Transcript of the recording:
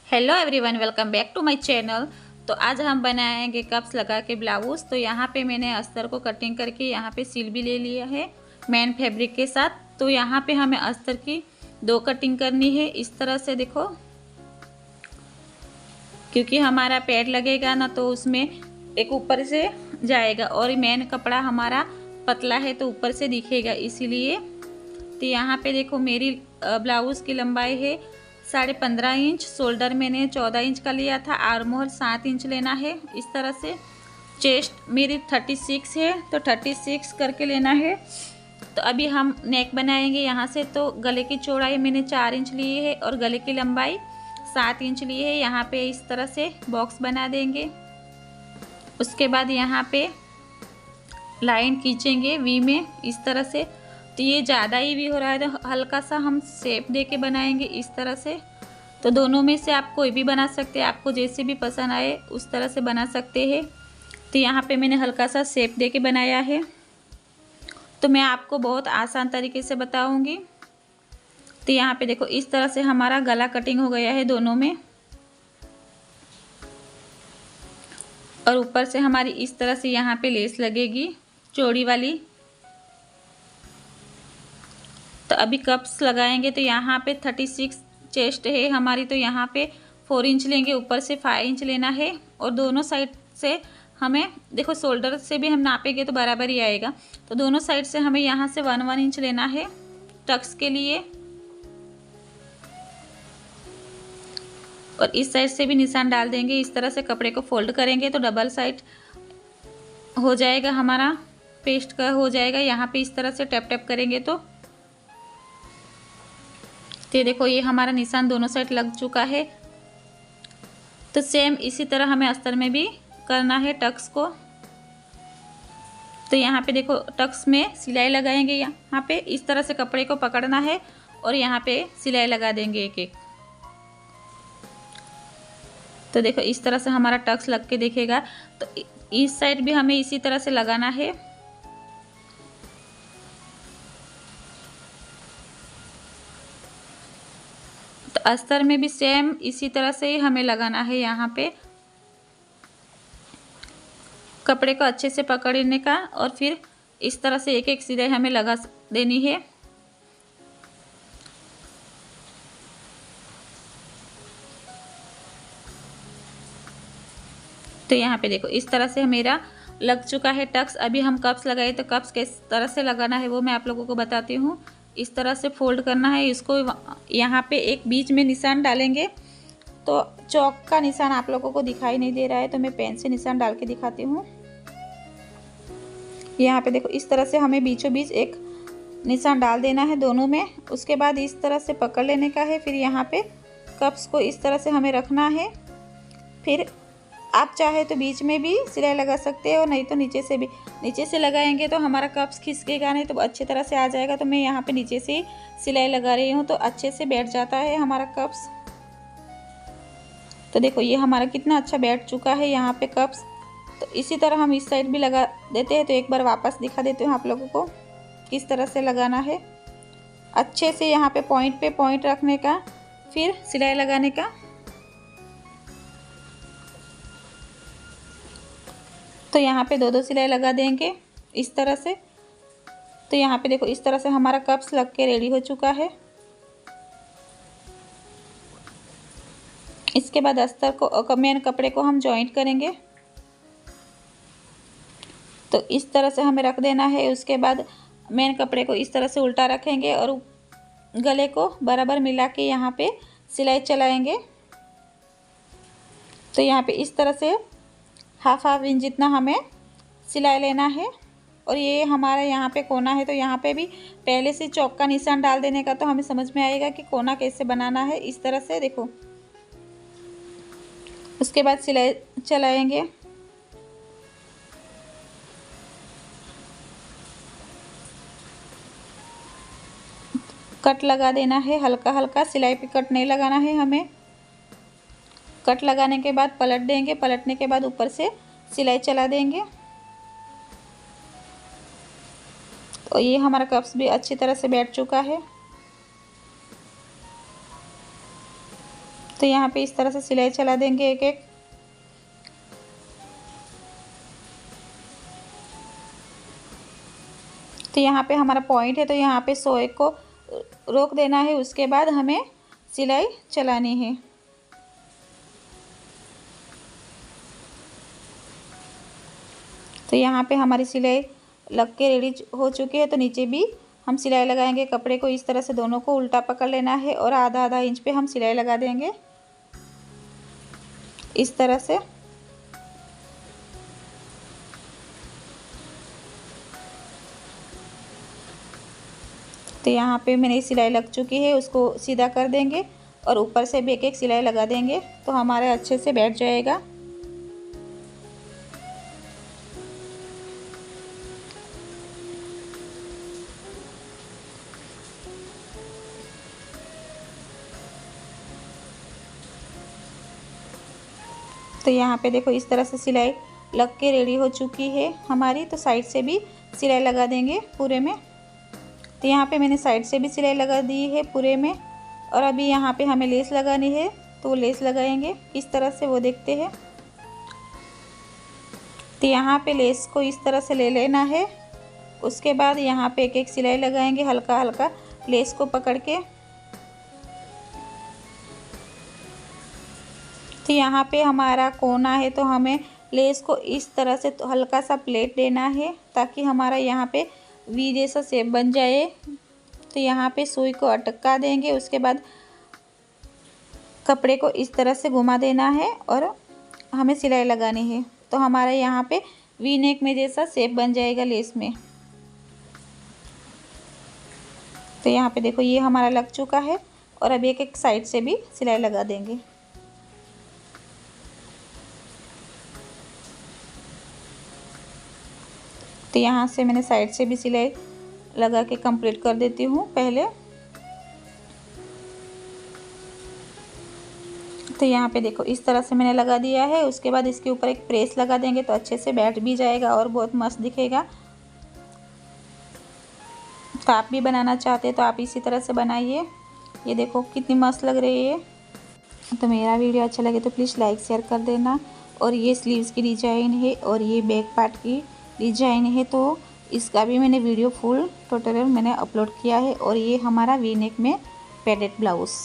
Hello everyone, welcome back to my channel. तो आज हम बनाएंगे कप्स लगा के ब्लाउज। तो यहाँ पे मैंने अस्तर को कटिंग करके यहाँ पे सिल भी ले लिया है मेन फैब्रिक के साथ। तो यहाँ पे हमें अस्तर की 2 कटिंग करनी है इस तरह से, देखो, क्योंकि हमारा पैड लगेगा ना तो उसमें एक ऊपर से जाएगा और मेन कपड़ा हमारा पतला है तो ऊपर से दिखेगा, इसीलिए। तो यहाँ पे देखो मेरी ब्लाउज की लंबाई है 15.5 इंच, शोल्डर मैंने 14 इंच का लिया था, आर्म होल 7 इंच लेना है इस तरह से। चेस्ट मेरी 36 है तो 36 करके लेना है। तो अभी हम नेक बनाएंगे यहाँ से। तो गले की चौड़ाई मैंने 4 इंच ली है और गले की लंबाई 7 इंच ली है। यहाँ पे इस तरह से बॉक्स बना देंगे। उसके बाद यहाँ पे लाइन खींचेंगे वी में इस तरह से। तो ये ज़्यादा ही भी हो रहा है तो हल्का सा हम शेप दे के बनाएंगे इस तरह से। तो दोनों में से आप कोई भी बना सकते हैं, आपको जैसे भी पसंद आए उस तरह से बना सकते हैं। तो यहाँ पे मैंने हल्का सा शेप दे के बनाया है। तो मैं आपको बहुत आसान तरीके से बताऊंगी। तो यहाँ पे देखो इस तरह से हमारा गला कटिंग हो गया है दोनों में, और ऊपर से हमारी इस तरह से यहाँ पे लेस लगेगी चौड़ी वाली। तो अभी कप्स लगाएंगे। तो यहाँ पे 36 चेस्ट है हमारी, तो यहाँ पे 4 इंच लेंगे, ऊपर से 5 इंच लेना है। और दोनों साइड से हमें देखो शोल्डर से भी हम नापेंगे तो बराबर ही आएगा। तो दोनों साइड से हमें यहाँ से 1 इंच लेना है टक्स के लिए, और इस साइड से भी निशान डाल देंगे। इस तरह से कपड़े को फोल्ड करेंगे तो डबल साइड हो जाएगा, हमारा पेस्ट का हो जाएगा। यहाँ पे इस तरह से टैप टैप करेंगे तो देखो ये हमारा निशान दोनों साइड लग चुका है। तो सेम इसी तरह हमें अस्तर में भी करना है टक्स को। तो यहाँ पे देखो टक्स में सिलाई लगाएंगे। यहाँ पे इस तरह से कपड़े को पकड़ना है और यहाँ पे सिलाई लगा देंगे एक एक। तो देखो इस तरह से हमारा टक्स लग के दिखेगा। तो इस साइड भी हमें इसी तरह से लगाना है। तो अस्तर में भी सेम इसी तरह से ही हमें लगाना है। यहाँ पे कपड़े को अच्छे से पकड़ने का और फिर इस तरह से एक एक सिलाई हमें लगा देनी है। तो यहाँ पे देखो इस तरह से मेरा लग चुका है टक्स। अभी हम कप्स लगाए तो कप्स किस तरह से लगाना है वो मैं आप लोगों को बताती हूँ। इस तरह से फोल्ड करना है इसको। यहाँ पे एक बीच में निशान डालेंगे। तो चौक का निशान आप लोगों को दिखाई नहीं दे रहा है तो मैं पेन से निशान डाल के दिखाती हूँ। यहाँ पे देखो इस तरह से हमें बीचों बीच एक निशान डाल देना है दोनों में। उसके बाद इस तरह से पकड़ लेने का है। फिर यहाँ पे कप्स को इस तरह से हमें रखना है। फिर आप चाहे तो बीच में भी सिलाई लगा सकते हो, नहीं तो नीचे से भी। नीचे से लगाएंगे तो हमारा कप्स खिसकेगा नहीं, तो अच्छी तरह से आ जाएगा। तो मैं यहाँ पे नीचे से सिलाई लगा रही हूँ तो अच्छे से बैठ जाता है हमारा कप्स। तो देखो ये हमारा कितना अच्छा बैठ चुका है यहाँ पे कप्स। तो इसी तरह हम इस साइड भी लगा देते हैं। तो एक बार वापस दिखा देते हूँ आप लोगों को किस तरह से लगाना है। अच्छे से यहाँ पे पॉइंट रखने का, फिर सिलाई लगाने का। तो यहाँ पे 2-2 सिलाई लगा देंगे इस तरह से। तो यहाँ पे देखो इस तरह से हमारा कप्स लग के रेडी हो चुका है। इसके बाद अस्तर को मेन कपड़े को हम जॉइंट करेंगे। तो इस तरह से हमें रख देना है। उसके बाद मेन कपड़े को इस तरह से उल्टा रखेंगे और गले को बराबर मिला के यहाँ पे सिलाई चलाएंगे। तो यहाँ पे इस तरह से हाफ इंच जितना हमें सिलाई लेना है। और ये हमारा यहाँ पे कोना है तो यहाँ पे भी पहले से चौक का निशान डाल देने का, तो हमें समझ में आएगा कि कोना कैसे बनाना है। इस तरह से देखो, उसके बाद सिलाई चलाएंगे। कट लगा देना है हल्का हल्का, सिलाई पे कट नहीं लगाना है हमें। कट लगाने के बाद पलट देंगे, पलटने के बाद ऊपर से सिलाई चला देंगे। तो ये हमारा कप्स भी अच्छी तरह से बैठ चुका है। तो यहाँ पे इस तरह से सिलाई चला देंगे एक एक। तो यहाँ पे हमारा पॉइंट है, तो यहाँ पे सोए को रोक देना है, उसके बाद हमें सिलाई चलानी है। तो यहाँ पे हमारी सिलाई लग के रेडी हो चुकी है। तो नीचे भी हम सिलाई लगाएंगे। कपड़े को इस तरह से दोनों को उल्टा पकड़ लेना है और आधा आधा इंच पे हम सिलाई लगा देंगे इस तरह से। तो यहाँ पे मैंने सिलाई लग चुकी है, उसको सीधा कर देंगे और ऊपर से भी एक एक सिलाई लगा देंगे, तो हमारा अच्छे से बैठ जाएगा। तो यहाँ पे देखो इस तरह से सिलाई लग के रेडी हो चुकी है हमारी। तो साइड से भी सिलाई लगा देंगे पूरे में। तो यहाँ पे मैंने साइड से भी सिलाई लगा दी है पूरे में। और अभी यहाँ पे हमें लेस लगानी है, तो लेस लगाएंगे इस तरह से, वो देखते हैं। तो यहाँ पे लेस को इस तरह से ले लेना है। उसके बाद यहाँ पे एक एक सिलाई लगाएंगे हल्का हल्का लेस को पकड़ के। तो यहाँ पे हमारा कोना है, तो हमें लेस को इस तरह से तो हल्का सा प्लेट देना है ताकि हमारा यहाँ पे वी जैसा शेप बन जाए। तो यहाँ पे सुई को अटका देंगे, उसके बाद कपड़े को इस तरह से घुमा देना है और हमें सिलाई लगानी है। तो हमारा यहाँ पे वी नेक में जैसा शेप बन जाएगा लेस में। तो यहाँ पे देखो ये हमारा लग चुका है और अब एक एक साइड से भी सिलाई लगा देंगे। तो यहाँ से मैंने साइड से भी सिलाई लगा के कंप्लीट कर देती हूँ पहले। तो यहाँ पे देखो इस तरह से मैंने लगा दिया है। उसके बाद इसके ऊपर एक प्रेस लगा देंगे तो अच्छे से बैठ भी जाएगा और बहुत मस्त दिखेगा। तो आप भी बनाना चाहते हैं तो आप इसी तरह से बनाइए। ये देखो कितनी मस्त लग रही है। तो मेरा वीडियो अच्छा लगे तो प्लीज़ लाइक शेयर कर देना। और ये स्लीव्स की डिज़ाइन है और ये बैक पार्ट की डिज़ाइन है, तो इसका भी मैंने वीडियो फुल टोटल मैंने अपलोड किया है। और ये हमारा वी नेक में पैडेड ब्लाउज़।